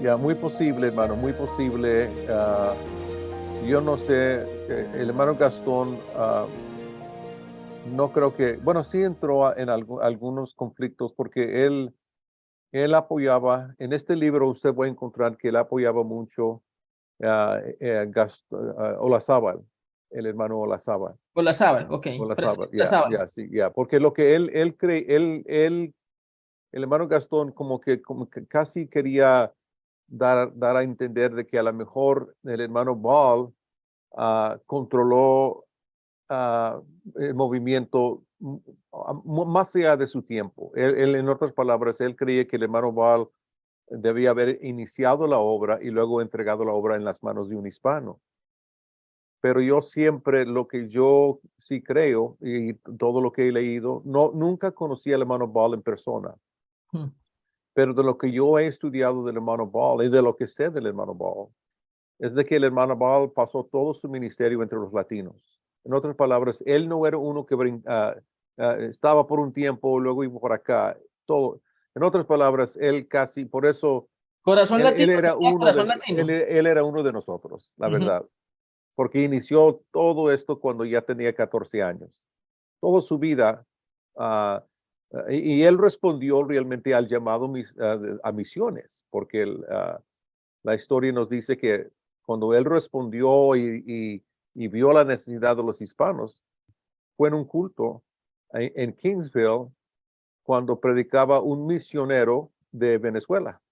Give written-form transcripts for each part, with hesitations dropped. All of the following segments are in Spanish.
Ya, muy posible, hermano, muy posible. Yo no sé, el hermano Gastón, no creo que, bueno, sí entró en algunos conflictos porque él apoyaba, en este libro usted va a encontrar que él apoyaba mucho Olazábal, el hermano Olazábal. Olazábal, ok. Olazábal, Francisco ya, Olazábal. ya, sí, ya, porque lo que él cree, el hermano Gastón como que casi quería dar a entender de que a lo mejor el hermano Ball controló ah, el movimiento más allá de su tiempo. En otras palabras, él creía que el hermano Ball debía haber iniciado la obra y luego entregado la obra en las manos de un hispano. Pero yo siempre, lo que yo sí creo y todo lo que he leído, no, nunca conocí al hermano Ball en persona, Mm. pero de lo que yo he estudiado del hermano Ball y de lo que sé del hermano Ball, es de que el hermano Ball pasó todo su ministerio entre los latinos. En otras palabras, él no era uno que estaba por un tiempo, luego iba por acá, todo. En otras palabras, él casi, por eso, Corazón él latino, era tenía uno corazón de, él, latino. él era uno de nosotros, la Ujú. verdad, porque inició todo esto cuando ya tenía 14 años. Toda su vida, ah, y él respondió realmente al llamado a misiones, porque la historia nos dice que cuando él respondió y vio la necesidad de los hispanos, fue en un culto en Kingsville cuando predicaba un misionero de Venezuela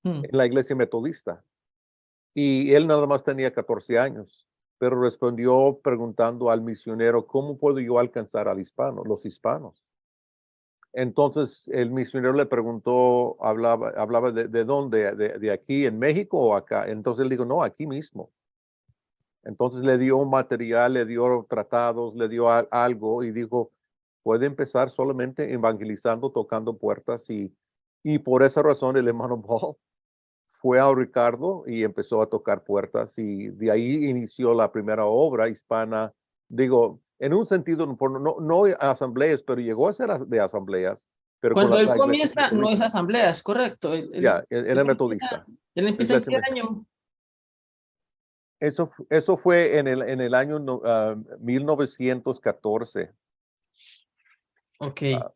Mm. en la iglesia metodista. Y él nada más tenía 14 años, pero respondió preguntando al misionero, ¿cómo puedo yo alcanzar al hispano, los hispanos? Entonces el misionero le preguntó, hablaba de dónde, de aquí en México o acá. Entonces él dijo, no, aquí mismo. Entonces le dio un material, le dio tratados, le dio algo y dijo, puede empezar solamente evangelizando, tocando puertas y por esa razón el hermano Paul fue a Ricardo y empezó a tocar puertas y de ahí inició la primera obra hispana, digo, en un sentido, no asambleas, pero llegó a ser de asambleas, pero con Cuando él la iglesia comienza, no es metodista. asambleas, correcto. Ya, Él era empieza, metodista. él La empieza en iglesia qué metodista. año. Eso fue en el año 1914. Ok. ah,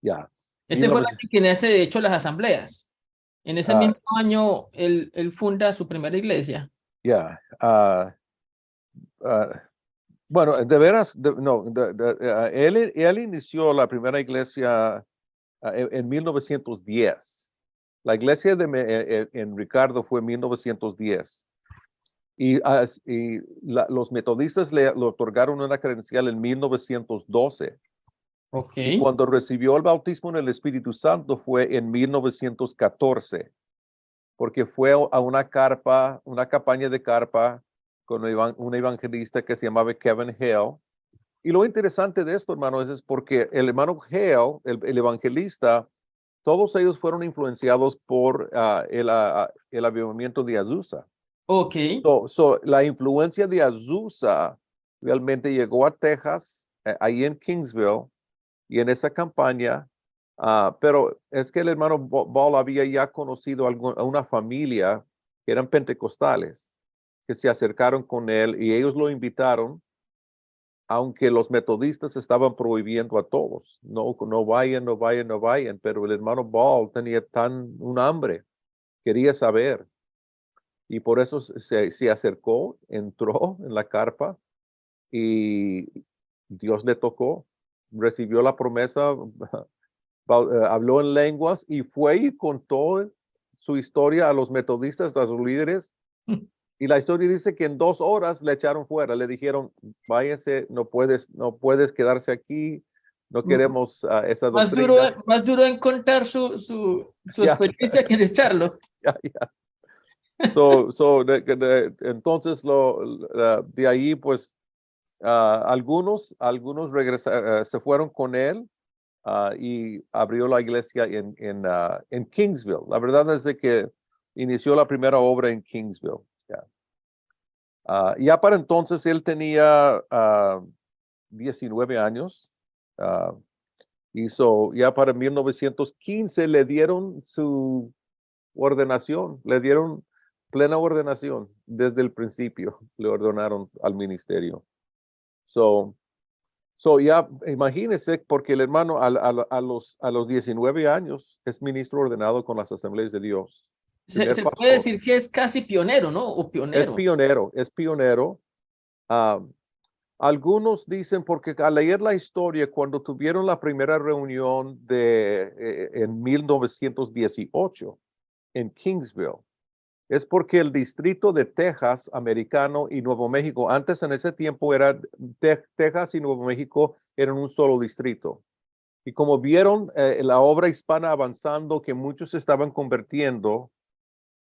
ya, Ese fue el 1900, año que nace, de hecho, las asambleas. En ese ah, mismo año, él funda su primera iglesia. ya. Ah, bueno, de veras, no, él inició la primera iglesia en 1910. La iglesia en Ricardo fue en 1910. Los metodistas le otorgaron una credencial en 1912. Ok. Y cuando recibió el bautismo en el Espíritu Santo fue en 1914, porque fue a una campaña de carpa con un evangelista que se llamaba Kevin Hale. Y lo interesante de esto, hermano, es porque el hermano Hale, el evangelista, todos ellos fueron influenciados por el avivamiento de Azusa. Ok. La influencia de Azusa realmente llegó a Texas, ahí en Kingsville, y en esa campaña, pero es que el hermano Ball había ya conocido a una familia que eran pentecostales, que se acercaron con él y ellos lo invitaron, aunque los metodistas estaban prohibiendo a todos, no, no vayan, no vayan, no vayan, pero el hermano Ball tenía un hambre, quería saber, y por eso se acercó, entró en la carpa y Dios le tocó, recibió la promesa, habló en lenguas y fue y contó su historia a los metodistas, a los líderes. Y la historia dice que en 2 horas le echaron fuera, le dijeron, váyase, no puedes quedarse aquí, no M- queremos esa doctrina. Más duro en contar su Ya, experiencia que en echarlo. ya, ya. Entonces, de ahí, pues, algunos se fueron con él y abrió la iglesia en Kingsville. La verdad es de que inició la primera obra en Kingsville. Ya. Ya para entonces él tenía 19 años. Ya para 1915 le dieron ordenación, le dieron plena ordenación desde el principio, le ordenaron al ministerio. So ya imagínense, porque el hermano a los 19 años es ministro ordenado con las Asambleas de Dios. Se puede decir que es casi pionero, ¿no? O Es pionero. pionero. Ah, algunos dicen, porque al leer la historia, cuando tuvieron la primera reunión en 1918 en Kingsville, es porque el distrito de Texas americano y Nuevo México, antes en ese tiempo Texas y Nuevo México eran un solo distrito. Y como vieron la obra hispana avanzando, que muchos se estaban convirtiendo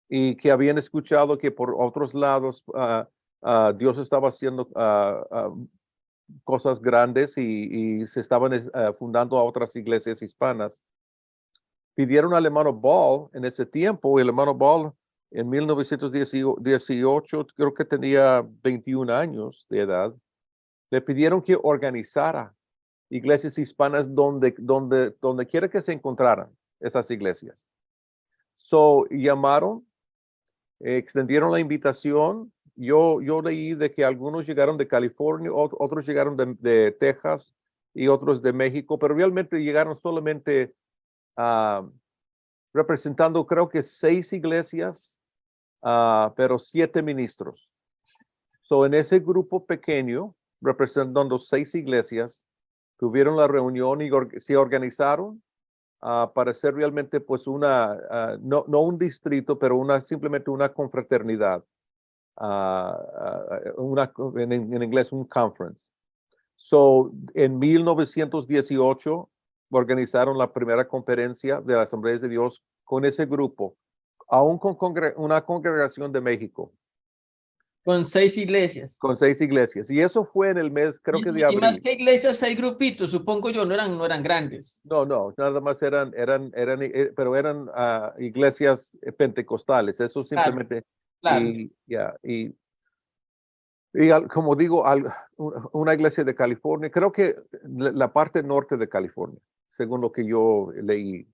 y que habían escuchado que por otros lados Dios estaba haciendo cosas grandes y se estaban fundando a otras iglesias hispanas, pidieron al hermano Ball en ese tiempo, y el hermano Ball en 1918, creo que tenía 21 años de edad, le pidieron que organizara iglesias hispanas donde quiera que se encontraran esas iglesias. So, llamaron, extendieron la invitación. Yo leí de que algunos llegaron de California, otros llegaron de Texas y otros de México, pero realmente llegaron solamente representando, creo que 6 iglesias, pero 7 ministros. So, en ese grupo pequeño, representando 6 iglesias, tuvieron la reunión y se organizaron para ser realmente pues no un distrito, pero simplemente una confraternidad, en inglés un conference. So, en 1918 organizaron la primera conferencia de las Asambleas de Dios con ese grupo, aún con una congregación de México. Con 6 iglesias. Con 6 iglesias. Y eso fue en el mes, creo que de abril. Y más que iglesias hay grupitos, supongo yo, no eran grandes. No, nada más pero eran iglesias pentecostales. Eso simplemente. Claro. Como digo, una iglesia de California, creo que la parte norte de California, según lo que yo leí.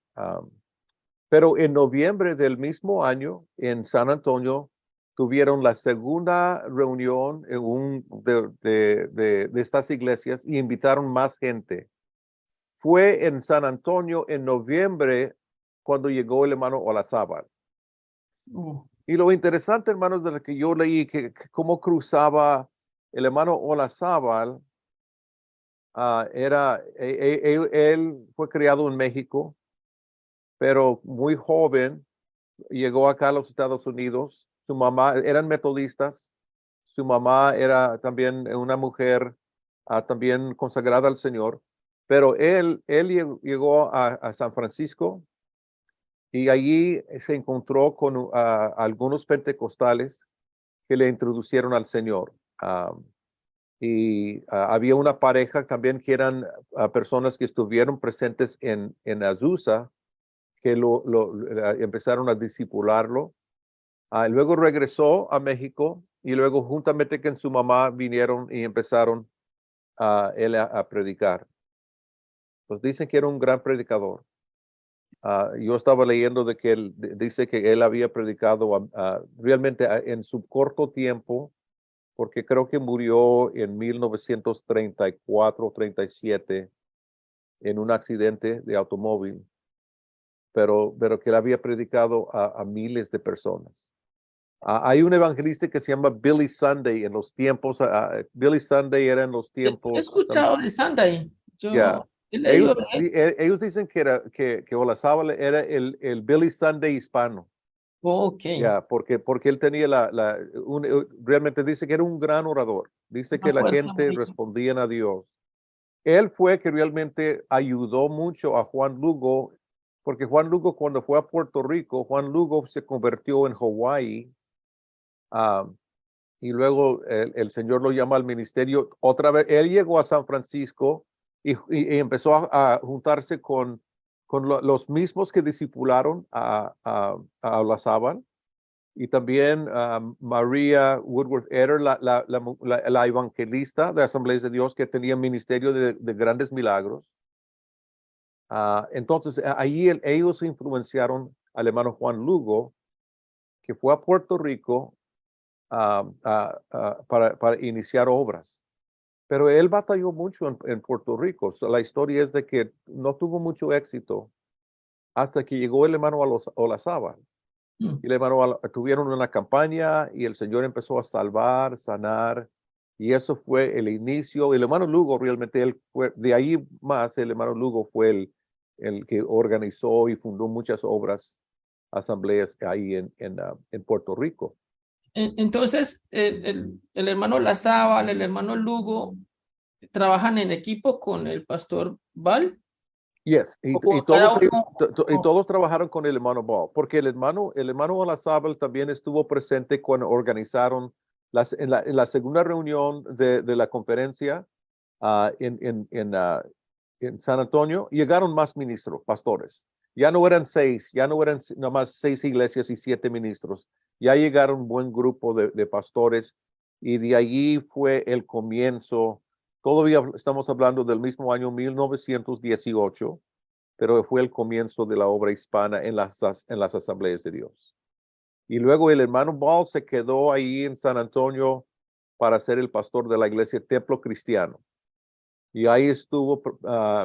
Pero en noviembre del mismo año, en San Antonio, tuvieron la segunda reunión de estas iglesias y invitaron más gente. Fue en San Antonio en noviembre cuando llegó el hermano Olazábal. Y lo interesante, hermanos, de lo que yo leí, que cómo cruzaba el hermano Olazábal, él fue criado en México, pero muy joven llegó acá a los Estados Unidos. Su mamá, eran metodistas, su mamá era también una mujer también consagrada al Señor, pero él llegó a San Francisco y allí se encontró con algunos pentecostales que le introducieron al Señor. Había una pareja también que eran personas que estuvieron presentes en Azusa, que empezaron a discipularlo. Luego regresó a México y luego juntamente con su mamá vinieron y empezaron él a predicar. Pues dicen que era un gran predicador. Yo estaba leyendo de que él dice que él había predicado realmente en su corto tiempo, porque creo que murió en 1934 o 37 en un accidente de automóvil, pero que él había predicado a miles de personas. Hay un evangelista que se llama Billy Sunday en los tiempos. Billy Sunday era en los tiempos. He escuchado de Sunday. Yeah. He leído Ellos dicen que Olazábal era el Billy Sunday hispano. Ok. Porque él tenía realmente dice que era un gran orador. Dice que Una la fuerza gente muy- respondía a Dios. Él fue que realmente ayudó mucho a Juan Lugo, porque Juan Lugo cuando fue a Puerto Rico, Juan Lugo se convirtió en Hawái. Y luego el Señor lo llama al ministerio. Otra vez, él llegó a San Francisco y empezó a juntarse con los mismos que discipularon a Olazábal, y también María Woodworth Etter, la evangelista de Asambleas de Dios que tenía ministerio de grandes milagros. Entonces, ahí ellos influenciaron al hermano Juan Lugo, que fue a Puerto Rico para iniciar obras. Pero él batalló mucho en Puerto Rico. So, la historia es de que no tuvo mucho éxito hasta que llegó el hermano Olazábal. Mm. Y el hermano tuvieron una campaña y el Señor empezó a salvar, sanar. Y eso fue el inicio. El hermano Lugo realmente, él fue, de ahí más, el hermano Lugo fue el que organizó y fundó muchas obras, asambleas ahí en Puerto Rico. Entonces, el hermano Lazábal, el hermano Lugo, ¿trabajan en equipo con el pastor Val? Yes, ¿O y cada todos ellos, uno? y todos trabajaron con el hermano Ball, porque el hermano Olazábal también estuvo presente cuando organizaron en la segunda reunión de la conferencia en San Antonio. Llegaron más ministros, pastores. Ya no eran 6, ya no eran nomás 6 iglesias y 7 ministros. Ya llegaron un buen grupo de pastores y de allí fue el comienzo. Todavía estamos hablando del mismo año 1918, pero fue el comienzo de la obra hispana en las asambleas de Dios. Y luego el hermano Ball se quedó ahí en San Antonio para ser el pastor de la iglesia Templo Cristiano. Y ahí estuvo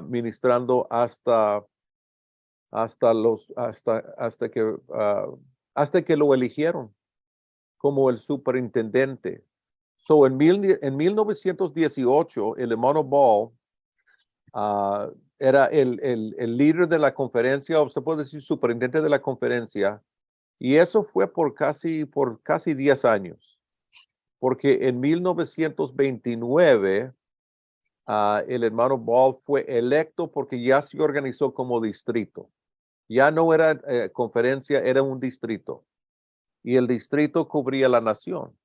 ministrando hasta que lo eligieron como el superintendente. So, en 1918, el hermano Ball era el líder de la conferencia, o se puede decir superintendente de la conferencia, y eso fue por casi 10 años, porque en 1929 el hermano Ball fue electo porque ya se organizó como distrito. Ya no era conferencia, era un distrito, y el distrito cubría la nación.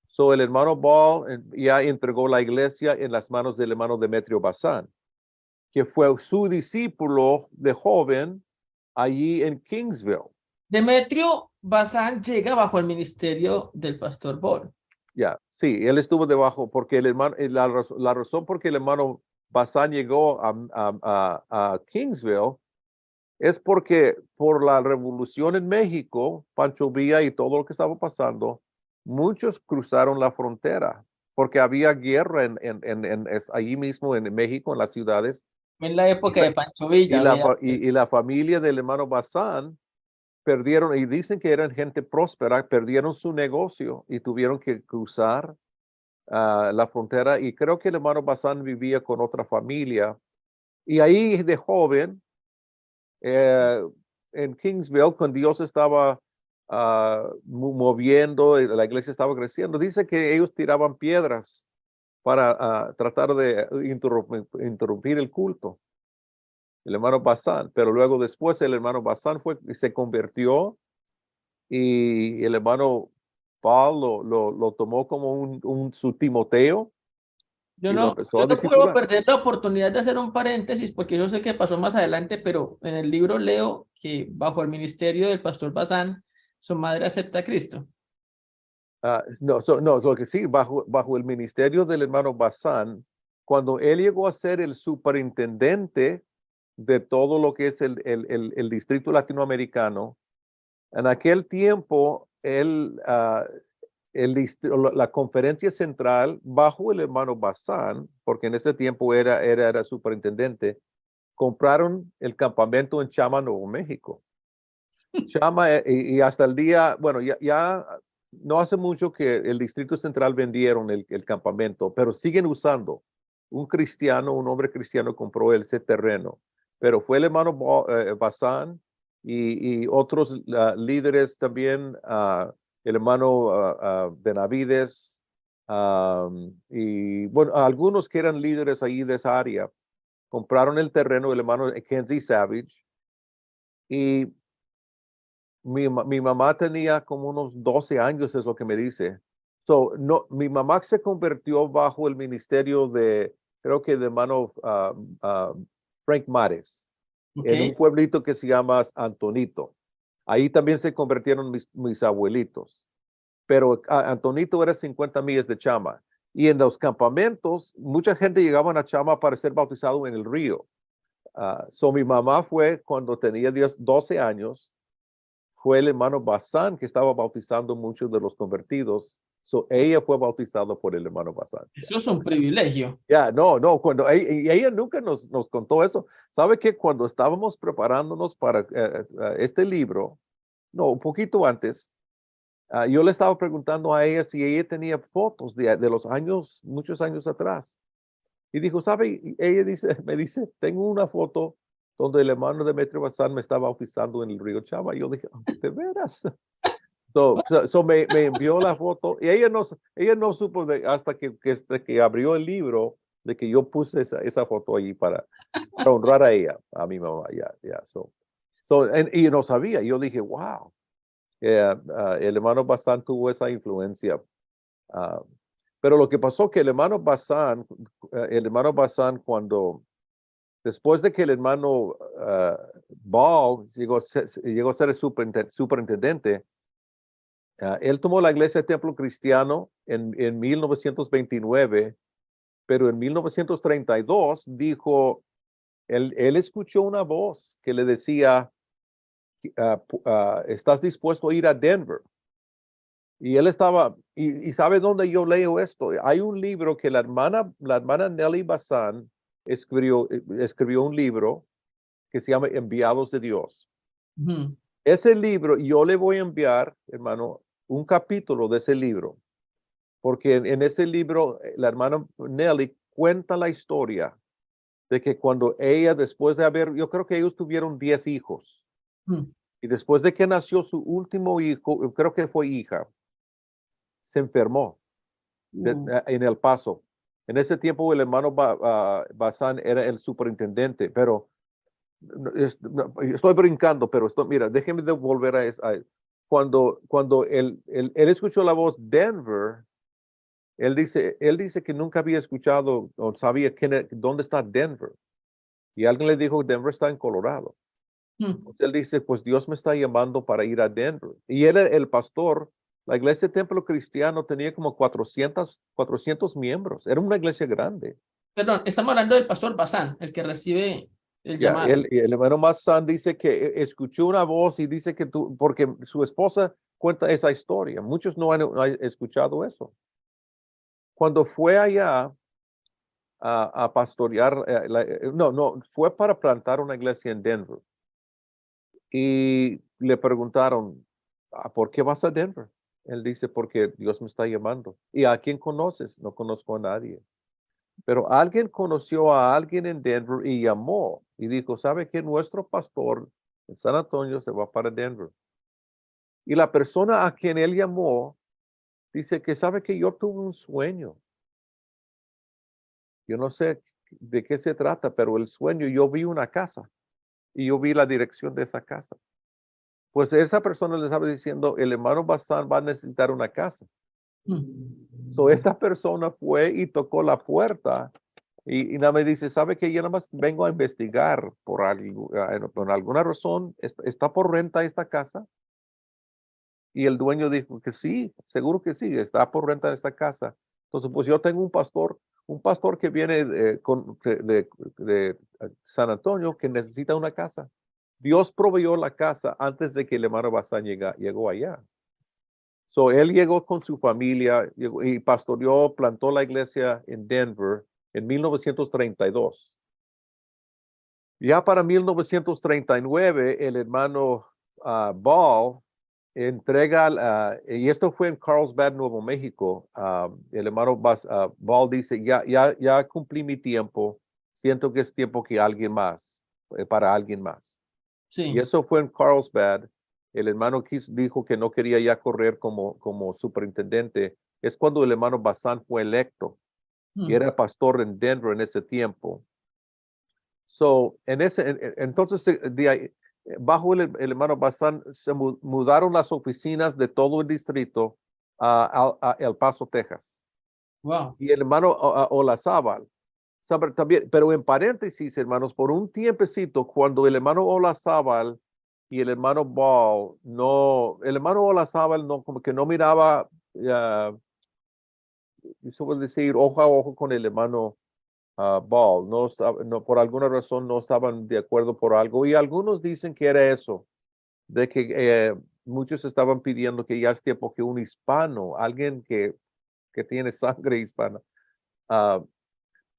So, el hermano Ball ya entregó la iglesia en las manos del hermano Demetrio Bazán, que fue su discípulo de joven allí en Kingsville. Demetrio Bazán llega bajo el ministerio del pastor Ball. Ya, sí, él estuvo debajo porque el hermano, la razón por que el hermano Bazán llegó a Kingsville es porque por la revolución en México, Pancho Villa y todo lo que estaba pasando, muchos cruzaron la frontera porque había guerra allí mismo en México, en las ciudades. En la época de Pancho Villa. Y la familia del hermano Bazán perdieron, y dicen que eran gente próspera, perdieron su negocio y tuvieron que cruzar la frontera. Y creo que el hermano Bazán vivía con otra familia. Y ahí de joven, en Kingsville, cuando Dios estaba moviendo, y la iglesia estaba creciendo, dice que ellos tiraban piedras para tratar de interrumpir el culto. El hermano Bazán, pero luego después el hermano Bazán se convirtió y el hermano Paul lo tomó como su Timoteo Yo y lo no, empezó yo a no puedo discipular. perder la oportunidad de hacer un paréntesis porque yo sé que pasó más adelante, pero en el libro leo que bajo el ministerio del pastor Bazán, su madre acepta a Cristo. No, lo que sí, bajo el ministerio del hermano Bazán, cuando él llegó a ser el superintendente de todo lo que es el distrito latinoamericano, en aquel tiempo, la conferencia central, bajo el hermano Bazán, porque en ese tiempo era superintendente, compraron el campamento en Chama, Nuevo México. Chama, y hasta el día, bueno, ya no hace mucho que el Distrito Central vendieron el campamento, pero siguen usando. Un cristiano, un hombre cristiano compró ese terreno, pero fue el hermano Bazán y otros líderes también, el hermano Benavides, y bueno, algunos que eran líderes ahí de esa área, compraron el terreno del hermano Kenzie Savage y mi mamá tenía como unos 12 años, es lo que me dice. So, no, mi mamá se convirtió bajo el ministerio creo que de hermano Frank Mares, ¿Ok? en un pueblito que se llama Antonito. Ahí también se convirtieron mis abuelitos. Pero Antonito era 50 millas de Chama. Y en los campamentos, mucha gente llegaba a Chama para ser bautizado en el río. So mi mamá fue cuando tenía 12 años fue el hermano Bazán que estaba bautizando muchos de los convertidos. So, ella fue bautizada por el hermano Bazán. Eso es un privilegio. Ya, no, cuando y ella nunca nos contó eso. ¿Sabe que cuando estábamos preparándonos para este libro, no, un poquito antes, yo le estaba preguntando a ella si ella tenía fotos de los años, muchos años atrás. Y dijo, ¿sabe? Y ella me dice, tengo una foto donde el hermano Demetrio Bazán me estaba bautizando en el río Chava. Y yo dije, "Oh, ¿de veras?" So me envió la foto y ella no supo hasta que abrió el libro de que yo puse esa foto allí para honrar a ella, a mi mamá. Y no sabía. Yo dije, wow, el hermano Bazán tuvo esa influencia. Ah, pero lo que pasó que el hermano Bazán después de que el hermano Ball llegó a ser el superintendente, él tomó la iglesia de Templo Cristiano en 1929, pero en 1932 dijo, él escuchó una voz que le decía, ¿estás dispuesto a ir a Denver? Y él estaba, y ¿sabe dónde yo leo esto? Hay un libro que la hermana Nelly Bazán escribió un libro que se llama Enviados de Dios. Ujú. Ese libro, yo le voy a enviar, hermano, un capítulo de ese libro, porque en ese libro la hermana Nelly cuenta la historia de que cuando ella, después de yo creo que ellos tuvieron 10 hijos, Mm. y después de que nació su último hijo, creo que fue hija, se enfermó en El Paso. En ese tiempo el hermano Bazán era el superintendente, pero estoy brincando, pero mira, déjeme volver a eso. Cuando él escuchó la voz Denver, él dice que nunca había escuchado o sabía dónde está Denver. Y alguien le dijo, Denver está en Colorado. Mm. Entonces él dice, pues Dios me está llamando para ir a Denver. Y él, el pastor, la iglesia de Templo Cristiano tenía como 400 miembros. Era una iglesia grande. Perdón, estamos hablando del pastor Bazán, el que recibe el Ya, llamado. el hermano Mazzán dice que escuchó una voz y dice que porque su esposa cuenta esa historia. Muchos no han escuchado eso. Cuando fue allá a pastorear, no, fue para plantar una iglesia en Denver. Y le preguntaron, ¿por qué vas a Denver? Él dice, porque Dios me está llamando. ¿Y a quién conoces? No conozco a nadie. Pero alguien conoció a alguien en Denver y llamó y dijo, ¿sabe qué? Nuestro pastor en San Antonio se va para Denver. Y la persona a quien él llamó dice que sabe que yo tuve un sueño. Yo no sé de qué se trata, pero el sueño, yo vi una casa y yo vi la dirección de esa casa. Pues esa persona le estaba diciendo, el hermano Bazán va a necesitar una casa. So Mm. esa persona fue y tocó la puerta y nada me dice, ¿sabe que yo nada más vengo a investigar por alguna razón, está por renta esta casa? Y el dueño dijo que sí, seguro que sí, está por renta esta casa. Entonces, pues yo tengo un pastor que viene de San Antonio que necesita una casa. Dios proveyó la casa antes de que el hermano Bazán llegó allá. So, él llegó con su familia y pastoreó, plantó la iglesia en Denver en 1932. Ya para 1939, el hermano Ball entrega, y esto fue en Carlsbad, Nuevo México, el hermano Ball dice, ya cumplí mi tiempo, siento que es tiempo que alguien más, para alguien más. Y Sí. eso fue en Carlsbad. El hermano dijo que no quería ya correr como superintendente. Es cuando el hermano Bazán fue electo y Mm. era pastor en Denver en ese tiempo. So, entonces, bajo el hermano Bazán, se mudaron las oficinas de todo el distrito a El Paso, Texas. Wow. Y el hermano Olazábal, también, pero en paréntesis, hermanos, por un tiempecito, cuando el hermano Olazábal y el hermano Ball, el hermano Olazábal no, como que no miraba, suelo decir, ojo a ojo con el hermano Ball, por alguna razón no estaban de acuerdo por algo, y algunos dicen que era eso, de que muchos estaban pidiendo que ya es tiempo que un hispano, alguien que tiene sangre hispana, ah,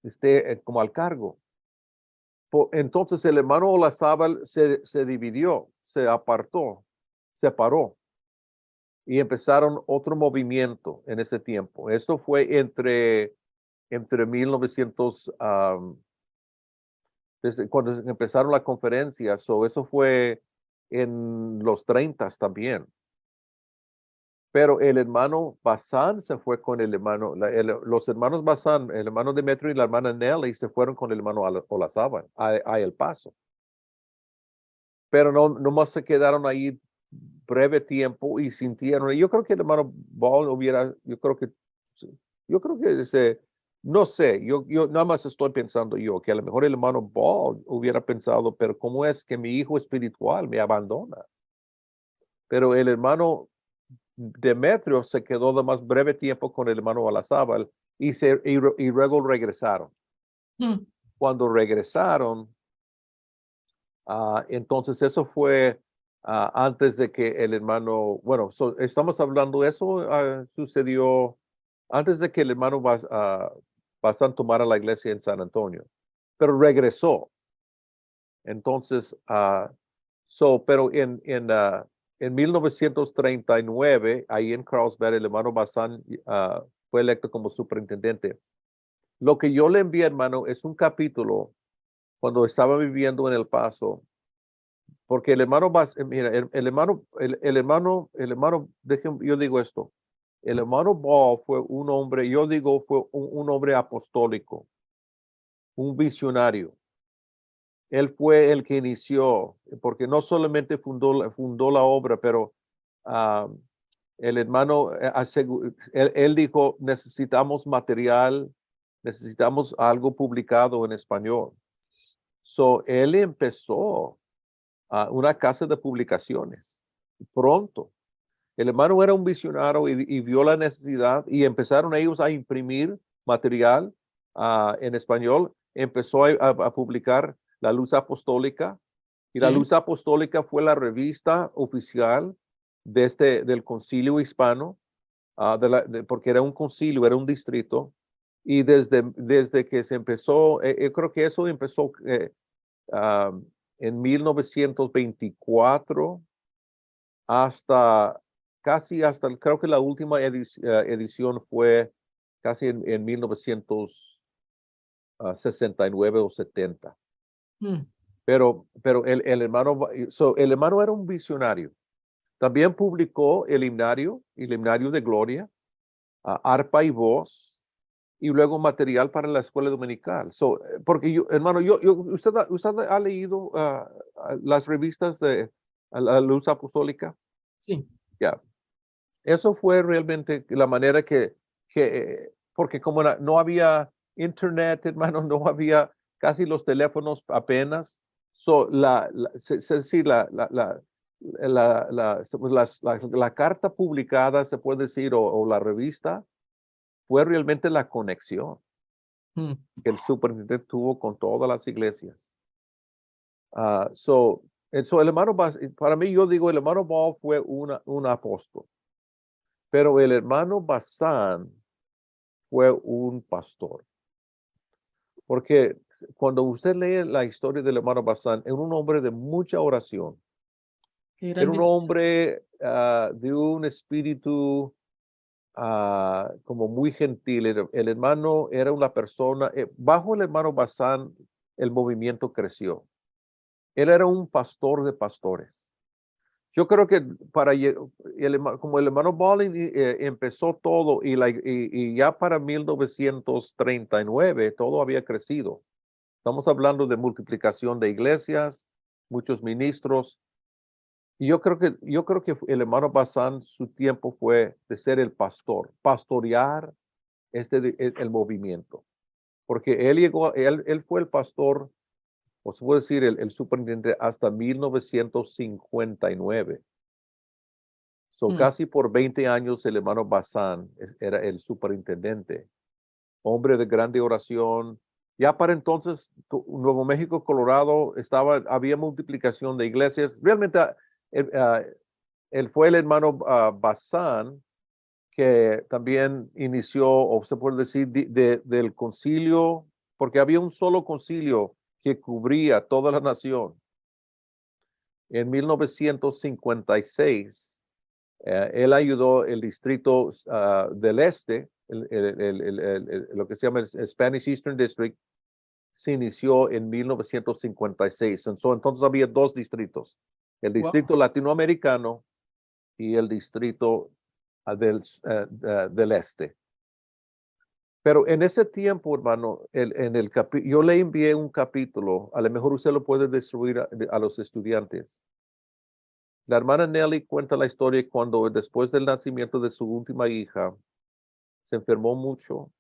esté como al cargo. Entonces el hermano Olazábal se dividió, se apartó, separó y empezaron otro movimiento en ese tiempo. Esto fue entre 1900, desde cuando empezaron la conferencia, eso fue en los 30 también. Pero el hermano Bazán se fue con el hermano, los hermanos Bazán, el hermano Demetrio y la hermana Nelly se fueron con el hermano Olazábal a El Paso. Pero no más se quedaron ahí breve tiempo y sintieron. Yo creo que el hermano Ball yo creo que no sé, yo nada más estoy pensando yo, que a lo mejor el hermano Ball hubiera pensado, pero ¿cómo es que mi hijo espiritual me abandona? Pero el hermano Demetrio se quedó de más breve tiempo con el hermano Olazábal y luego regresaron. Cuando regresaron, entonces eso fue antes de que el hermano, bueno, estamos hablando de eso, sucedió antes de que el hermano Bazán tomara la iglesia en San Antonio, pero regresó. Entonces, pero en 1939, ahí en Carlsbad, el hermano Bazán fue electo como superintendente. Lo que yo le envié, hermano, es un capítulo cuando estaba viviendo en El Paso, porque el hermano mira, el hermano, yo digo esto, el hermano Ball fue un hombre, yo digo, fue un hombre apostólico, un visionario. Él fue el que inició, porque no solamente fundó la obra, pero el hermano, él dijo, necesitamos material, necesitamos algo publicado en español. Él empezó una casa de publicaciones pronto. El hermano era un visionario y vio la necesidad y empezaron ellos a imprimir material en español. Empezó a publicar La Luz Apostólica y La Sí. Luz Apostólica fue la revista oficial del Concilio Hispano, porque era un concilio, era un distrito. Y desde que se empezó, yo creo que eso empezó en 1924 creo que la última edición fue casi en 1969 o 70. Pero el hermano era un visionario. También publicó el himnario de gloria, arpa y voz, y luego material para la escuela dominical. Porque hermano, usted ha leído las revistas de la Luz Apostólica. Sí. Ya. Eso fue realmente la manera porque como no había internet, hermano, no había casi los teléfonos apenas. La carta publicada, se puede decir, o la revista, fue realmente la conexión que el superintendente tuvo con todas las iglesias. El hermano, para mí, yo digo, el hermano Ball fue un apóstol. Pero el hermano Bazán fue un pastor. Porque cuando usted lee la historia del hermano Bazán, era un hombre de mucha oración. Qué Era un grande. hombre de un espíritu como muy gentil. El hermano era una persona, bajo el hermano Bazán, el movimiento creció. Él era un pastor de pastores. Yo creo que como el hermano Ballin empezó todo y ya para 1939 todo había crecido. Estamos hablando de multiplicación de iglesias, muchos ministros. Y yo creo que el hermano Bazán, su tiempo fue de ser el pastor, pastorear el movimiento. Porque él fue el pastor, o se puede decir el superintendente hasta 1959. Casi por 20 años el hermano Bazán era el superintendente, hombre de grande oración. Ya para entonces, Nuevo México, Colorado, había multiplicación de iglesias. Realmente él fue el hermano Bazán, que también inició, o se puede decir, del concilio, porque había un solo concilio que cubría toda la nación. En 1956, él ayudó el distrito del este, lo que se llama el Spanish Eastern District, se inició en 1956. Entonces había dos distritos, el distrito Wow. latinoamericano y el distrito del este. Pero en ese tiempo, hermano, yo le envié un capítulo, a lo mejor usted lo puede distribuir a los estudiantes. La hermana Nelly cuenta la historia cuando después del nacimiento de su última hija, se enfermó mucho,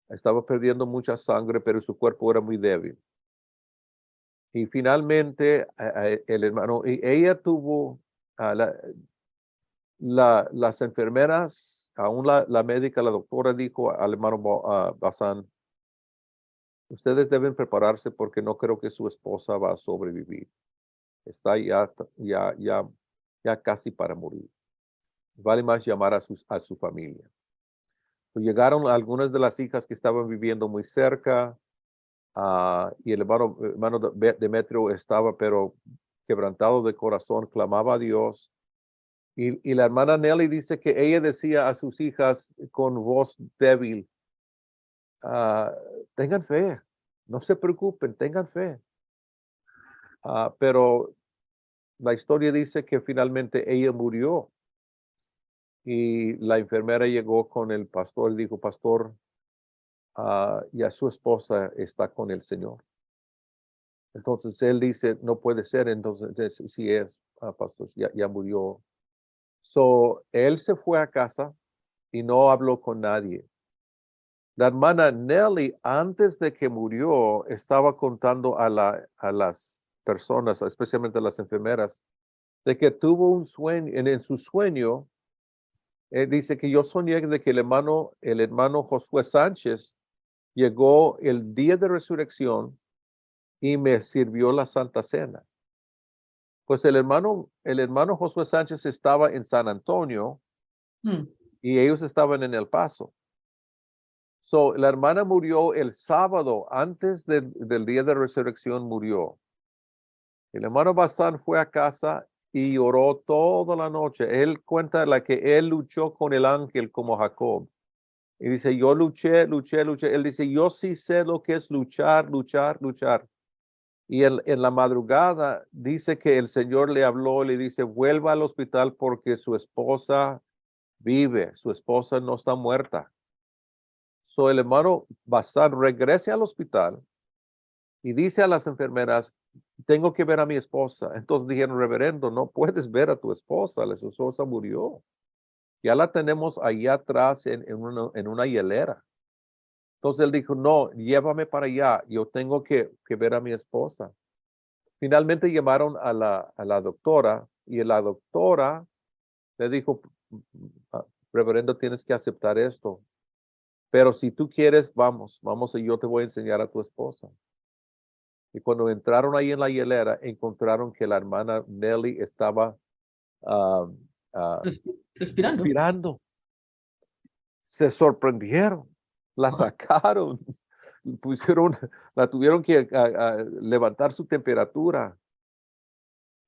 estaba perdiendo mucha sangre, pero su cuerpo era muy débil. Y finalmente, el hermano, y ella tuvo, las enfermeras, aún la médica, la doctora dijo al hermano Bazán, ustedes deben prepararse porque no creo que su esposa va a sobrevivir. Está ya casi para morir. Vale más llamar a su familia. Llegaron algunas de las hijas que estaban viviendo muy cerca, y el hermano Demetrio estaba pero quebrantado de corazón, clamaba a Dios. Y la hermana Nelly dice que ella decía a sus hijas con voz débil, ah, tengan fe, no se preocupen, tengan fe. Pero la historia dice que finalmente ella murió y la enfermera llegó con el pastor y dijo, pastor, ya su esposa está con el Señor. Entonces él dice, no puede ser, entonces si es, pastor, ya murió. So, él se fue a casa y no habló con nadie. La hermana Nelly, antes de que murió, estaba contando a las personas, especialmente a las enfermeras, de que tuvo un sueño, en su sueño, dice que yo soñé de que el hermano Josué Sánchez llegó el día de resurrección y me sirvió la Santa Cena. Pues el hermano Josué Sánchez estaba en San Antonio Mm. y ellos estaban en El Paso. So, la hermana murió el sábado, antes del día de resurrección murió. El hermano Bazán fue a casa y oró toda la noche. Él cuenta que él luchó con el ángel como Jacob. Y dice, yo luché. Él dice, yo sí sé lo que es luchar. Y en la madrugada dice que el Señor le habló, le dice, vuelva al hospital porque su esposa vive, su esposa no está muerta. So el hermano Bazán regrese al hospital y dice a las enfermeras, tengo que ver a mi esposa. Entonces dijeron, reverendo, no puedes ver a tu esposa, su esposa murió. Ya la tenemos allá atrás en una hielera. Entonces él dijo, no, llévame para allá, yo tengo que ver a mi esposa. Finalmente llamaron a la doctora y la doctora le dijo, reverendo, tienes que aceptar esto, pero si tú quieres, vamos y yo te voy a enseñar a tu esposa. Y cuando entraron ahí en la hielera, encontraron que la hermana Nelly estaba ah, ah, Respirando. respirando. Se sorprendieron, la sacaron, pusieron, la tuvieron que levantar su temperatura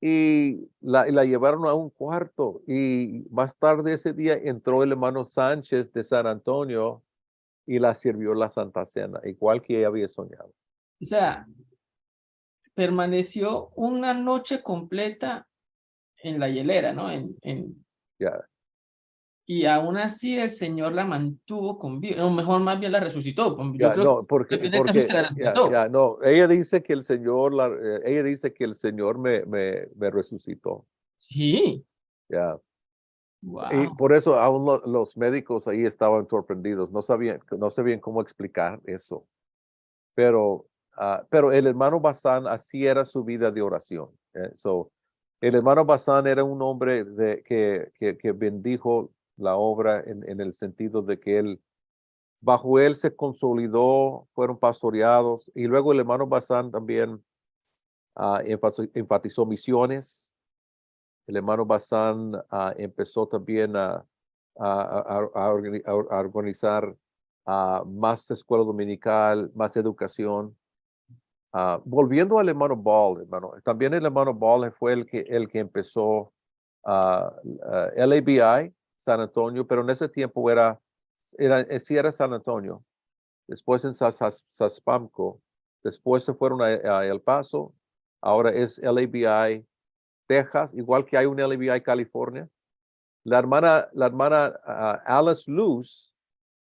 y la llevaron a un cuarto. Y más tarde ese día entró el hermano Sánchez de San Antonio y la sirvió la Santa Cena, igual que ella había soñado. O sea, permaneció una noche completa en la hielera, ¿no? Ya, Y aún así el Señor la mantuvo con vida, o mejor, más bien la resucitó. Yo ya, creo que no, depende del caso es que la resucitó. no, ella dice que el Señor, ella dice que el Señor me resucitó. Sí, Ya. Y wow. por eso aún los médicos ahí estaban sorprendidos, no sabían cómo explicar eso. Pero el hermano Bazán, así era su vida de oración. El hermano Bazán era un hombre que bendijo la obra en el sentido de que bajo él se consolidó, fueron pastoreados, y luego el hermano Bazán también enfatizó misiones. el hermano Bazán empezó también a organizar más escuela dominical, más educación. Volviendo al hermano Ball, hermano, también el hermano Ball fue el que empezó LABI, San Antonio, pero en ese tiempo sí era San Antonio. Después en Saspamco, después se fueron a El Paso, ahora es LABI, Texas, igual que hay un LABI California. La hermana Alice Luz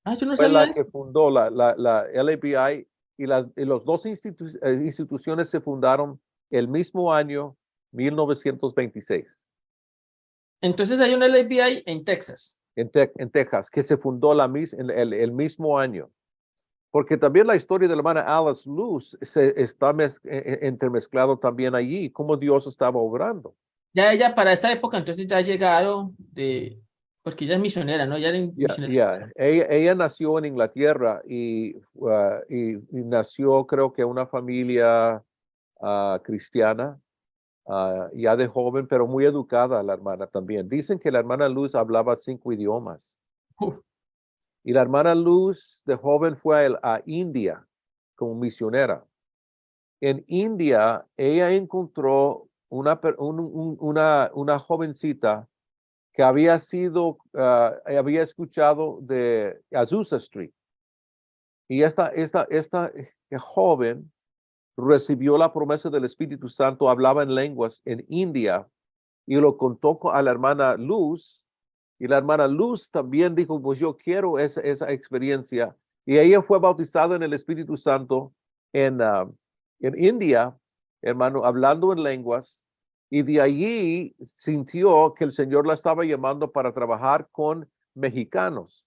Ah, yo no fue la sabía que eso. fundó la LABI y los dos instituciones se fundaron el mismo año, 1926, Entonces hay un LABI en Texas. en Texas, que se fundó el mismo año. Porque también la historia de la hermana Alice Luz está entremezclado también allí, cómo Dios estaba obrando. Ya ella para esa época entonces ya llegaron de, porque ella es misionera, ¿no? Ella era misionera. Ella nació en Inglaterra y nació, creo que, una familia cristiana, ya de joven, pero muy educada la hermana también. Dicen que la hermana Luz hablaba 5 idiomas. Uf, Y la hermana Luz de joven fue a India como misionera. En India, ella encontró una jovencita que había escuchado de Azusa Street. Y esta joven recibió la promesa del Espíritu Santo, hablaba en lenguas en India y lo contó a la hermana Luz. Y la hermana Luz también dijo, pues yo quiero esa experiencia. Y ella fue bautizada en el Espíritu Santo en India, hermano, hablando en lenguas. Y de allí sintió que el Señor la estaba llamando para trabajar con mexicanos.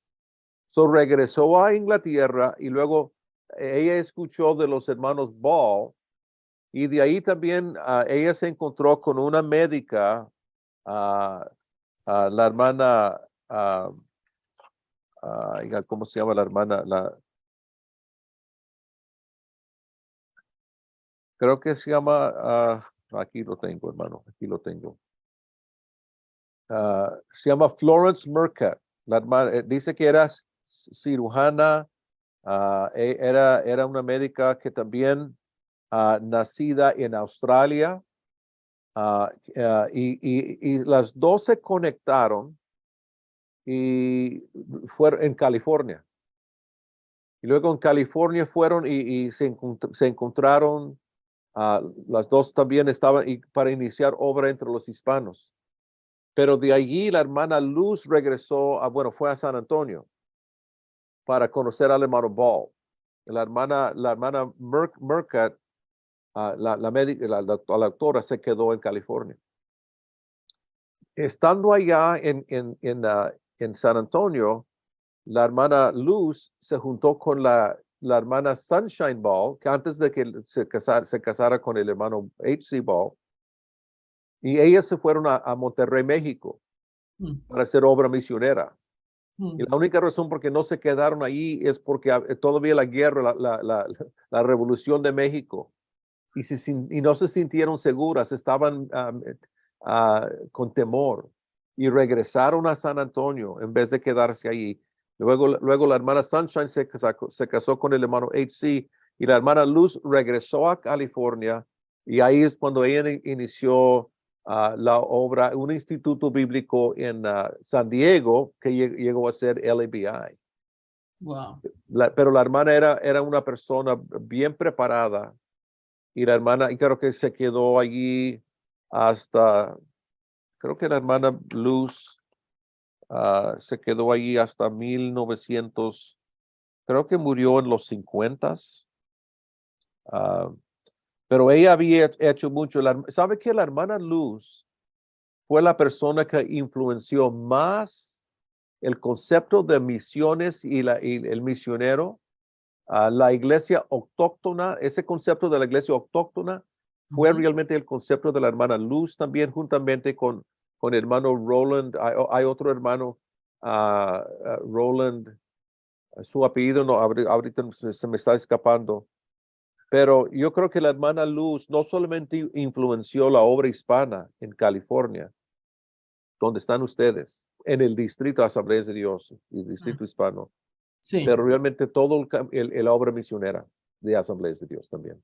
So regresó a Inglaterra y luego ella escuchó de los hermanos Ball y de ahí también ella se encontró con una médica, la hermana, ¿cómo se llama la hermana? Creo que se llama, aquí lo tengo, hermano, aquí lo tengo. Se llama Florence Murcutt. La hermana, dice que era cirujana, era una médica que también nacida en Australia, y las dos se conectaron y fueron en California. Y luego en California fueron y se encontraron, las dos también estaban para iniciar obra entre los hispanos. Pero de allí la hermana Luz regresó, fue a San Antonio para conocer al hermano Ball. La hermana Murcutt, la doctora se quedó en California. Estando allá en San Antonio, la hermana Luz se juntó con la hermana Sunshine Ball, que antes de que se casara con el hermano H.C. Ball, y ellas se fueron a Monterrey, México, para hacer obra misionera. Y la única razón por qué no se quedaron ahí es porque todavía la guerra, la revolución de México, y no se sintieron seguras, estaban con temor y regresaron a San Antonio en vez de quedarse allí. Luego la hermana Sunshine se casó con el hermano H.C. y la hermana Luz regresó a California y ahí es cuando ella inició la obra, un instituto bíblico en San Diego que llegó a ser LABI. wow. Pero la hermana era una persona bien preparada y la hermana, y creo que se quedó allí hasta, creo que la hermana Luz se quedó allí hasta 1900, creo que murió en los 50s. Pero ella había hecho mucho. ¿Sabe que la hermana Luz fue la persona que influenció más el concepto de misiones y el misionero? La iglesia autóctona, ese concepto de la iglesia autóctona fue realmente el concepto de la hermana Luz también, juntamente con el hermano Roland. Hay otro hermano, Roland, su apellido no, ahorita se me está escapando. Pero yo creo que la hermana Luz no solamente influenció la obra hispana en California, donde están ustedes, en el distrito de Asambleas de Dios, el distrito hispano, Sí. pero realmente todo la obra misionera de Asambleas de Dios también.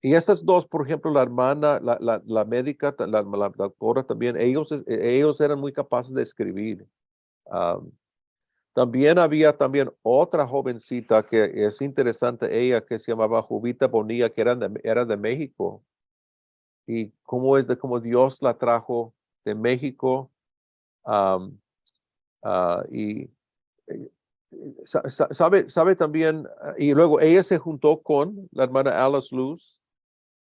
Y estas dos, por ejemplo, la hermana, la médica, la doctora también, ellos eran muy capaces de escribir. También había también otra jovencita que es interesante, ella que se llamaba Jovita Bonilla, que era de México. Y cómo Dios la trajo de México. Y sabe también, y luego ella se juntó con la hermana Alice Luz.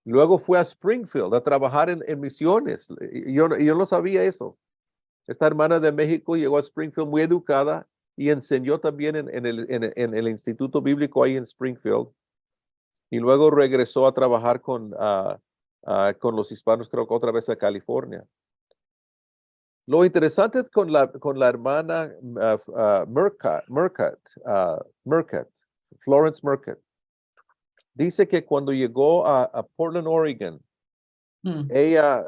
Luego fue a Springfield a trabajar en misiones. Yo no sabía eso. Esta hermana de México llegó a Springfield muy educada y enseñó también en el Instituto Bíblico ahí en Springfield. Y luego regresó a trabajar con los hispanos, creo que otra vez a California. Lo interesante con la hermana Florence Murcutt, dice que cuando llegó a Portland, Oregon, ella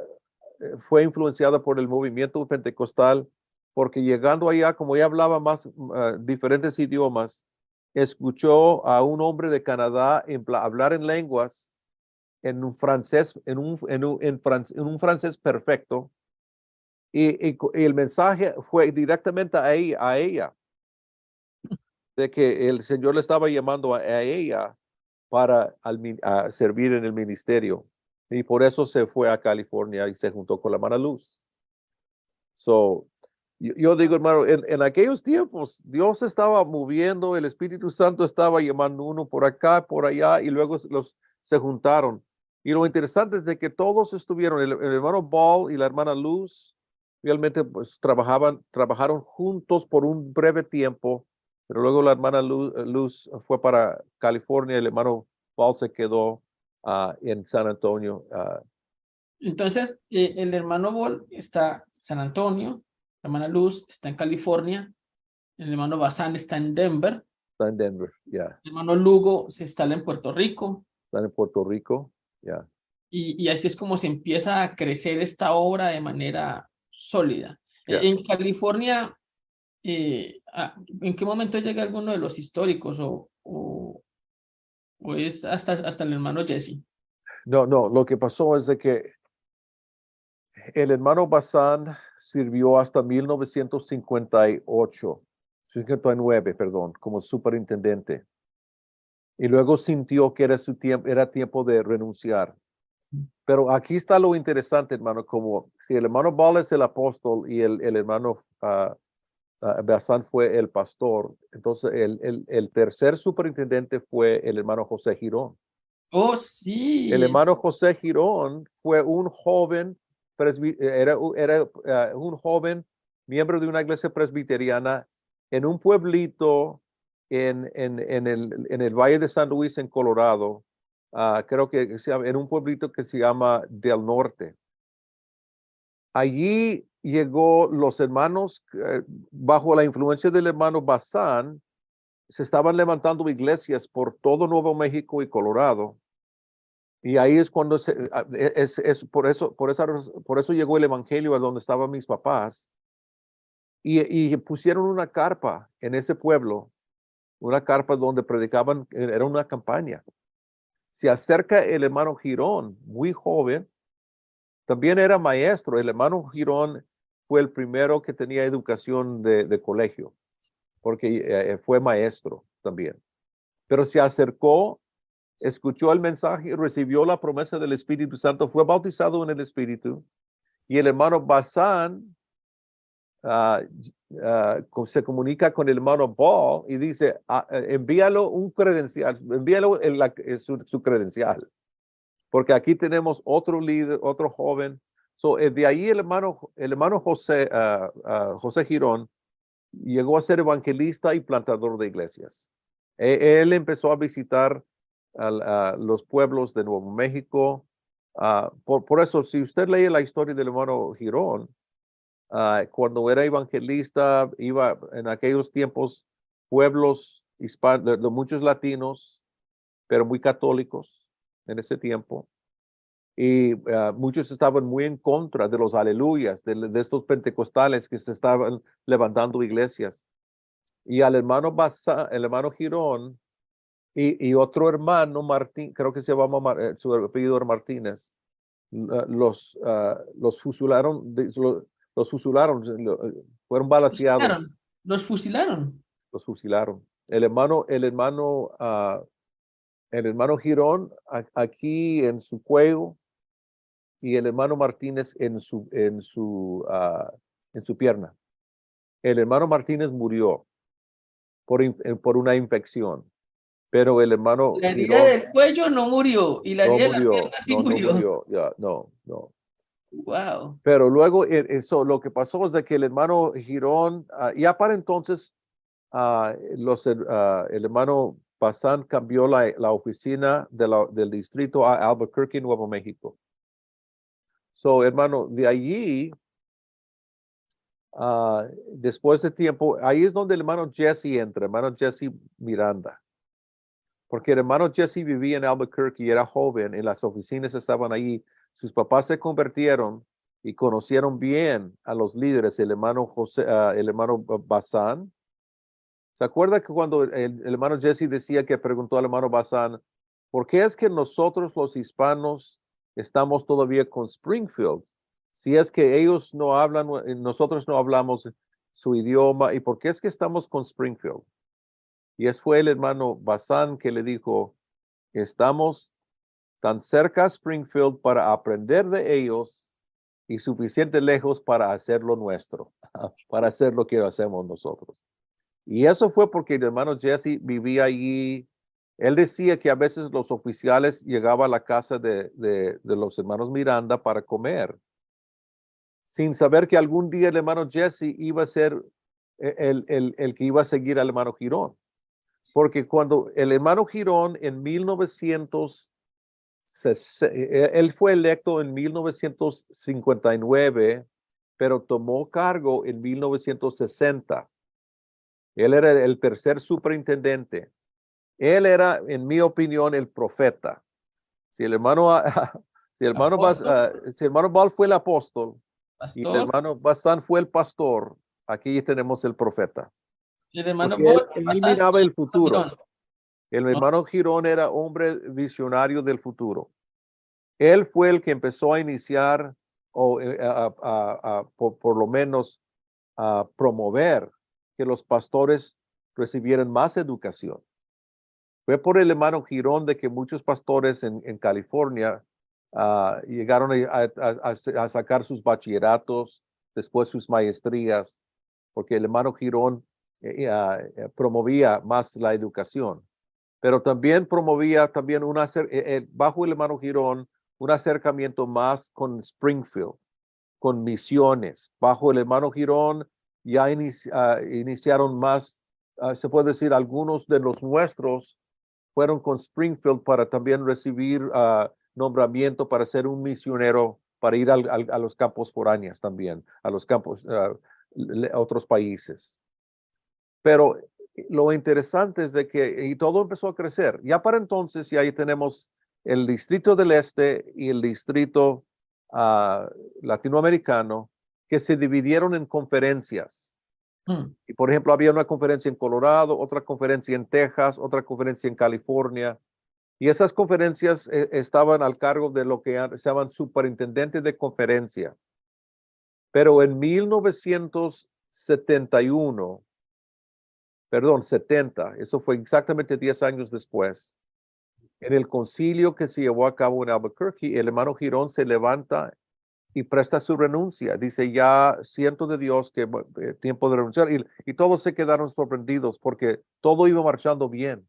fue influenciada por el movimiento pentecostal, porque llegando allá, como ella hablaba más diferentes idiomas, escuchó a un hombre de Canadá hablar en lenguas, en un francés, en un francés perfecto, y el mensaje fue directamente a ella, de que el Señor le estaba llamando a ella para a servir en el ministerio. Y por eso se fue a California y se juntó con la hermana Luz. So, yo digo, hermano, en aquellos tiempos, Dios estaba moviendo, el Espíritu Santo estaba llamando uno por acá, por allá, y luego se juntaron. Y lo interesante es de que todos estuvieron, el hermano Ball y la hermana Luz, realmente pues trabajaron juntos por un breve tiempo, pero luego la hermana Luz fue para California, el hermano Ball se quedó en San Antonio. Entonces, el hermano Ball está en San Antonio, la hermana Luz está en California, el hermano Bazán está en Denver, Está en Denver, ya. el hermano Lugo se instala en Puerto Rico, Están en Puerto Rico, ya. y así es como se empieza a crecer esta obra de manera sólida. Ya. En California, ¿en qué momento llega alguno de los históricos o es hasta el hermano Jesse? No, lo que pasó es de que el hermano Bazán sirvió hasta 1959, perdón, como superintendente. Y luego sintió que era tiempo de renunciar. Pero aquí está lo interesante, hermano, como si el hermano Ball es el apóstol y el hermano Bazán fue el pastor, entonces el tercer superintendente fue el hermano José Girón. Oh, El sí. hermano José Girón fue un joven, era un joven miembro de una iglesia presbiteriana en un pueblito en el Valle de San Luis, en Colorado. Creo que en un pueblito que se llama Del Norte. Allí llegó los hermanos, bajo la influencia del hermano Bazán, se estaban levantando iglesias por todo Nuevo México y Colorado. Y ahí es cuando por eso llegó el evangelio a donde estaban mis papás. Y pusieron una carpa en ese pueblo, una carpa donde predicaban, era una campaña. Se acerca el hermano Girón, muy joven, también era maestro. El hermano Girón fue el primero que tenía educación de colegio, porque fue maestro también. Pero se acercó, escuchó el mensaje, recibió la promesa del Espíritu Santo, fue bautizado en el Espíritu. Y el hermano Bazán se comunica con el hermano Ball y dice, envíalo un credencial, envíalo su credencial, porque aquí tenemos otro líder, otro joven. De ahí el hermano José Girón llegó a ser evangelista y plantador de iglesias. Él empezó a visitar los pueblos de Nuevo México. Por eso, si usted lee la historia del hermano Girón, cuando era evangelista, iba en aquellos tiempos, pueblos hispanos, de muchos latinos, pero muy católicos en ese tiempo. y muchos estaban muy en contra de los aleluyas, de estos pentecostales que se estaban levantando iglesias. Y al hermano el hermano Girón y otro hermano Martín, creo que se llama su apellido era Martínez, los fusilaron, los fusilaron, fueron balaceados, Los fusilaron. los fusilaron. El hermano Girón aquí en su cuello y el hermano Martínez en su pierna. El hermano Martínez murió por una infección, pero el hermano La herida Girón del cuello no murió y la no herida de la murió, pierna sí no murió. murió, ya, no. Wow. Pero luego eso, lo que pasó es de que el hermano Girón, ya para entonces, el hermano Bazán cambió la oficina del distrito a Albuquerque, Nuevo México. So, hermano, de allí, después de tiempo, ahí es donde el hermano Jesse entra, hermano Jesse Miranda. Porque el hermano Jesse vivía en Albuquerque y era joven, y las oficinas estaban ahí. Sus papás se convirtieron y conocieron bien a los líderes, el hermano el hermano Bazán. ¿Se acuerda que cuando el hermano Jesse decía que preguntó al hermano Bazán, ¿por qué es que nosotros los hispanos estamos todavía con Springfield? Si es que ellos no hablan, nosotros no hablamos su idioma, ¿y por qué es que estamos con Springfield? Y fue el hermano Bazán que le dijo, estamos tan cerca a Springfield para aprender de ellos y suficiente lejos para hacer lo nuestro, para hacer lo que hacemos nosotros. Y eso fue porque el hermano Jesse vivía allí. Él decía que a veces los oficiales llegaban a la casa de los hermanos Miranda para comer, sin saber que algún día el hermano Jesse iba a ser el que iba a seguir al hermano Girón. Porque cuando el hermano Girón en 1960, él fue electo en 1959, pero tomó cargo en 1960. Él era el tercer superintendente. Él era, en mi opinión, el profeta. Si el hermano, si el hermano, si el hermano Bal fue el apóstol y el Pastor, hermano Bazán fue el pastor, aquí tenemos el profeta. el hermano Porque él Bazán miraba y el futuro. Girón. El hermano Girón era hombre visionario del futuro. Él fue el que empezó a iniciar o por lo menos a promover que los pastores recibieran más educación. Fue por el hermano Girón de que muchos pastores en California llegaron a sacar sus bachilleratos, después sus maestrías, porque el hermano Girón promovía más la educación. Pero también promovía también bajo el hermano Girón un acercamiento más con Springfield, con misiones. Bajo el hermano Girón ya iniciaron más, se puede decir, algunos de los nuestros fueron con Springfield para también recibir nombramiento para ser un misionero, para ir a los campos foráneos también, a los campos, a otros países. Pero lo interesante es de que y todo empezó a crecer. Ya para entonces, ya ahí tenemos el distrito del este y el distrito latinoamericano que se dividieron en conferencias. Y por ejemplo, había una conferencia en Colorado, otra conferencia en Texas, otra conferencia en California. Y esas conferencias estaban al cargo de lo que se llaman superintendentes de conferencia. Pero en 1971, perdón, 70, eso fue exactamente 10 años después, en el concilio que se llevó a cabo en Albuquerque, el hermano Girón se levanta y presta su renuncia. Dice, ya siento de Dios que tiempo de renunciar. Y todos se quedaron sorprendidos porque todo iba marchando bien.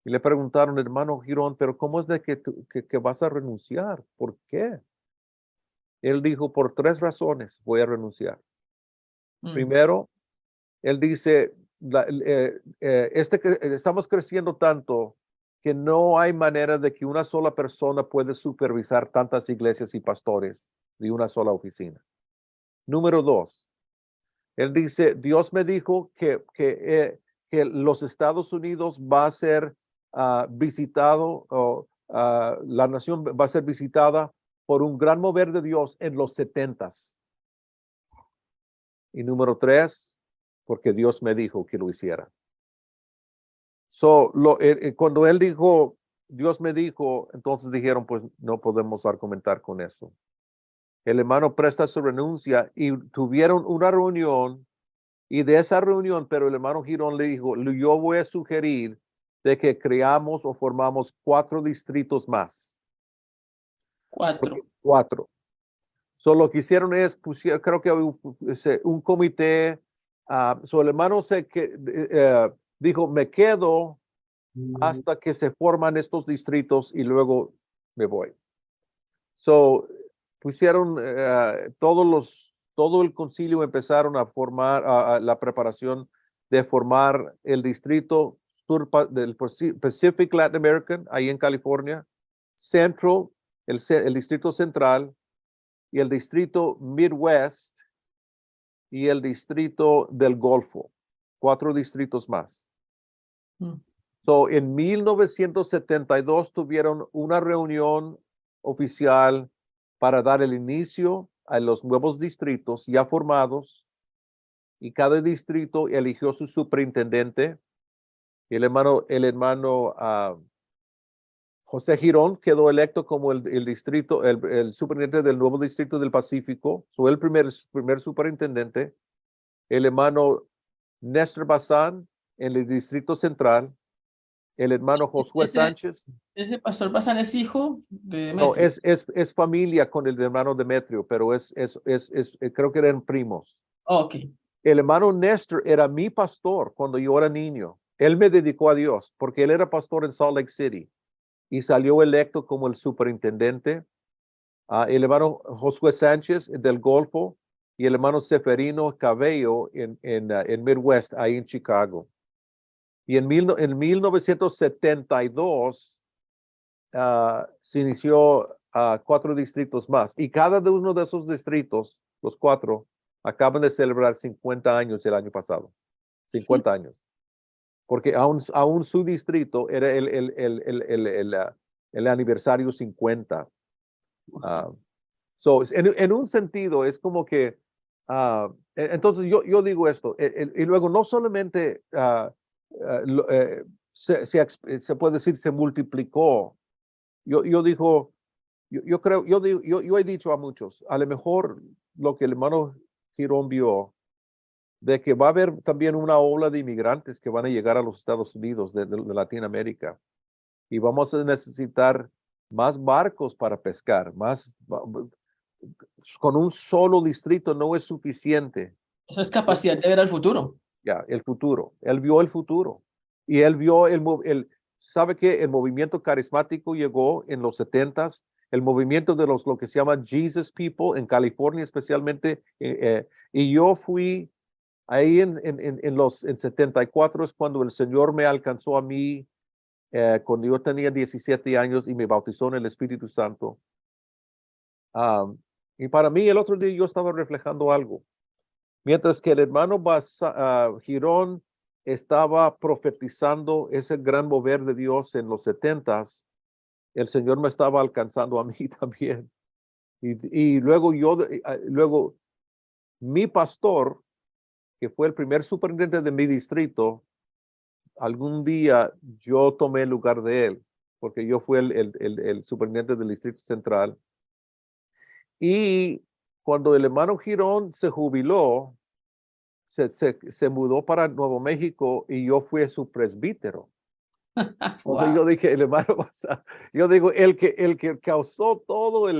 Y le preguntaron, hermano Girón, pero ¿cómo es de que vas a renunciar? ¿Por qué? Él dijo, por 3 razones voy a renunciar. Primero, él dice, estamos creciendo tanto que no hay manera de que una sola persona pueda supervisar tantas iglesias y pastores de una sola oficina. Número 2, él dice, Dios me dijo que los Estados Unidos va a ser visitado la nación va a ser visitada por un gran mover de Dios en los 70s. Y número 3, porque Dios me dijo que lo hiciera. Cuando él dijo, Dios me dijo, entonces dijeron, pues no podemos argumentar con eso. El hermano presta su renuncia y tuvieron una reunión, y de esa reunión, pero el hermano Girón le dijo, yo voy a sugerir de que creamos o formamos 4 distritos más. 4. 4. Lo que hicieron es, pusieron, creo que un comité, el hermano dijo, me quedo hasta que se forman estos distritos y luego me voy. Pusieron todo el concilio empezaron a formar la preparación de formar el distrito sur del Pacific Latin American, ahí en California, Central, el distrito central, y el distrito Midwest y el distrito del Golfo. 4 distritos más. En 1972 tuvieron una reunión oficial para dar el inicio a los nuevos distritos ya formados, y cada distrito eligió su superintendente. El hermano José Girón quedó electo como el superintendente del nuevo distrito del Pacífico. Fue el primer superintendente. El hermano Néstor Bazán en el distrito central. El hermano Josué Sánchez. ¿Ese pastor Bazán es hijo de No, Demetrio? es familia con el hermano Demetrio, pero creo que eran primos. Ok. El hermano Néstor era mi pastor cuando yo era niño. Él me dedicó a Dios porque él era pastor en Salt Lake City y salió electo como el superintendente. El hermano Josué Sánchez del Golfo y el hermano Seferino Cabello en Midwest, ahí en Chicago. Y en 1972 se inició 4 distritos más. Y cada uno de esos distritos, los 4, acaban de celebrar 50 años el año pasado. 50 años. Porque aún su distrito era el aniversario 50. En un sentido, es como que, entonces yo digo esto, y luego no solamente se puede decir se multiplicó. Yo he dicho a muchos, a lo mejor lo que el hermano Girón vio, de que va a haber también una ola de inmigrantes que van a llegar a los Estados Unidos de Latinoamérica, y vamos a necesitar más barcos para pescar, con un solo distrito no es suficiente. Eso es capacidad de ver al futuro. Ya, el futuro. Él vio el futuro. Y él vio ¿sabe qué? El movimiento carismático llegó en los 70s, el movimiento de lo que se llama Jesus People en California especialmente, y yo fui ahí en 74 es cuando el Señor me alcanzó a mí, cuando yo tenía 17 años y me bautizó en el Espíritu Santo. Y para mí el otro día yo estaba reflejando algo. Mientras que el hermano Girón estaba profetizando ese gran mover de Dios en los 70s, el Señor me estaba alcanzando a mí también. Y luego luego mi pastor, que fue el primer superintendente de mi distrito, algún día yo tomé el lugar de él, porque yo fui el superintendente del distrito central. Y cuando el hermano Girón se jubiló, se mudó para Nuevo México y yo fui su presbítero. Entonces yo dije, el hermano, yo digo, el que causó todo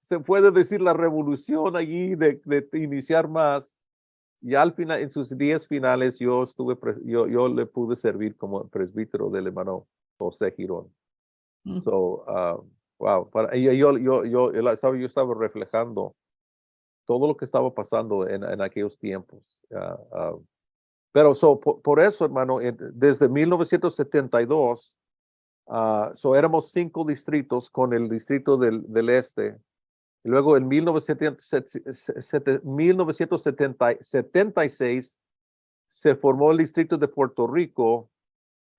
se puede decir la revolución allí de iniciar más, y al final, en sus días finales, yo le pude servir como presbítero del hermano José Girón. Wow, yo estaba reflejando todo lo que estaba pasando en aquellos tiempos. Pero por eso, hermano, desde 1972, éramos 5 distritos con el distrito del este. Y luego en 1976 se formó el distrito de Puerto Rico,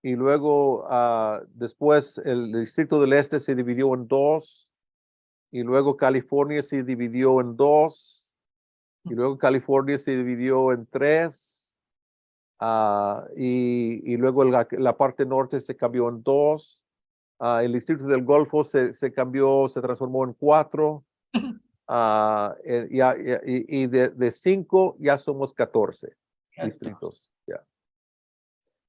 y luego después el Distrito del Este se dividió en dos, y luego California se dividió en dos, y luego California se dividió en tres, y luego la parte norte se cambió en dos. El Distrito del Golfo se cambió, se transformó en cuatro, y de 5 ya somos 14 distritos. Ya.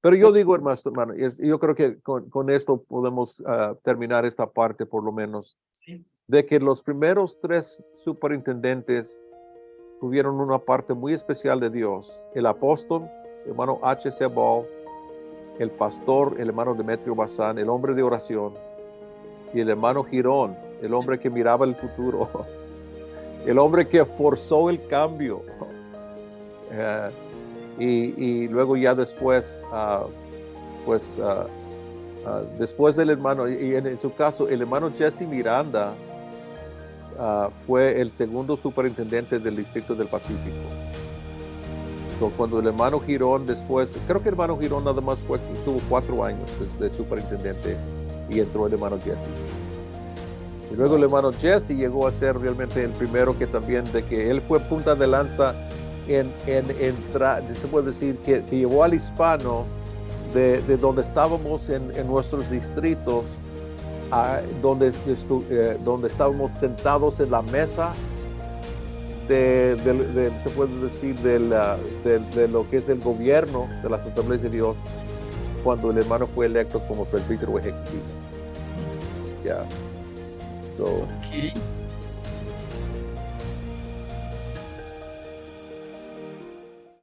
Pero yo digo, hermano, yo creo que con esto podemos terminar esta parte por lo menos, Sí. de que los primeros 3 superintendentes tuvieron una parte muy especial de Dios. El apóstol, el hermano H.C. Ball, el pastor, el hermano Demetrio Bazán, el hombre de oración, y el hermano Girón, el hombre que miraba el futuro, el hombre que forzó el cambio. Y luego ya después, después del hermano, y en su caso, el hermano Jesse Miranda fue el segundo superintendente del Distrito del Pacífico. So, cuando el hermano Girón después, creo que el hermano Girón nada más estuvo 4 años de superintendente, y entró el hermano Jesse. Y luego el hermano Jesse llegó a ser realmente el primero que también, de que él fue punta de lanza en se puede decir que llevó al hispano de donde estábamos en nuestros distritos, donde estábamos sentados en la mesa se puede decir de lo que es el gobierno de las Asambleas de Dios, cuando el hermano fue electo como presbítero ejecutivo. Yeah. So, Ok.